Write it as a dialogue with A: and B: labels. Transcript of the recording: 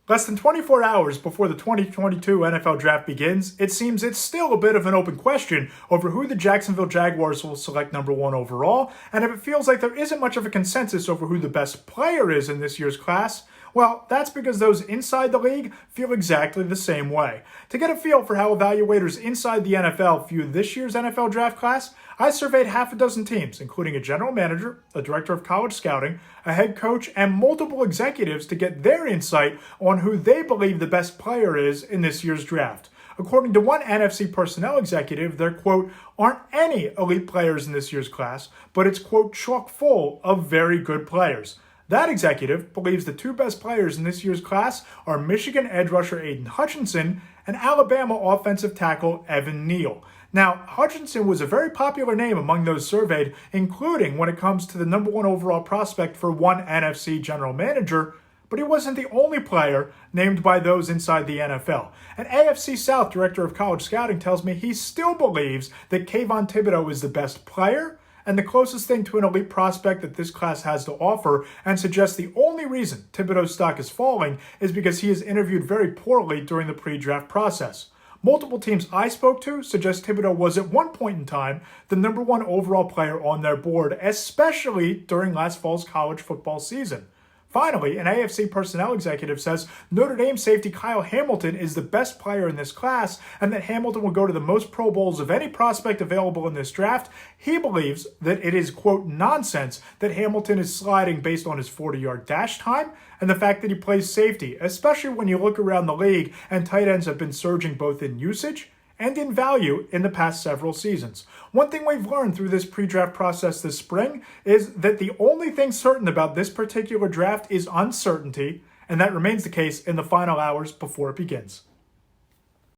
A: Less than 24 hours before the 2022 NFL Draft begins, it seems it's still a bit of an open question over who the Jacksonville Jaguars will select number one overall, and if it feels like there isn't much of a consensus over who the best player is in this year's class, well, that's because those inside the league feel exactly the same way. To get a feel for how evaluators inside the NFL view this year's NFL Draft class, I surveyed half a dozen teams, including a general manager, a director of college scouting, a head coach, and multiple executives to get their insight on who they believe the best player is in this year's draft. According to one NFC personnel executive, there, quote, aren't any elite players in this year's class, but it's, quote, chock full of very good players. That executive believes the two best players in this year's class are Michigan edge rusher Aiden Hutchinson and Alabama offensive tackle Evan Neal. Now, Hutchinson was a very popular name among those surveyed, including when it comes to the number one overall prospect for one NFC general manager, but he wasn't the only player named by those inside the NFL. An AFC South director of college scouting tells me he still believes that Kayvon Thibodeaux is the best player and the closest thing to an elite prospect that this class has to offer, and suggests the only reason Thibodeaux's stock is falling is because he is interviewed very poorly during the pre-draft process. Multiple teams I spoke to suggest Thibodeaux was at one point in time the number one overall player on their board, especially during last fall's college football season. Finally, an AFC personnel executive says Notre Dame safety Kyle Hamilton is the best player in this class and that Hamilton will go to the most Pro Bowls of any prospect available in this draft. He believes that it is, quote, nonsense that Hamilton is sliding based on his 40-yard dash time and the fact that he plays safety, especially when you look around the league and tight ends have been surging both in usage and in value in the past several seasons. One thing we've learned through this pre-draft process this spring is that the only thing certain about this particular draft is uncertainty, and that remains the case in the final hours before it begins.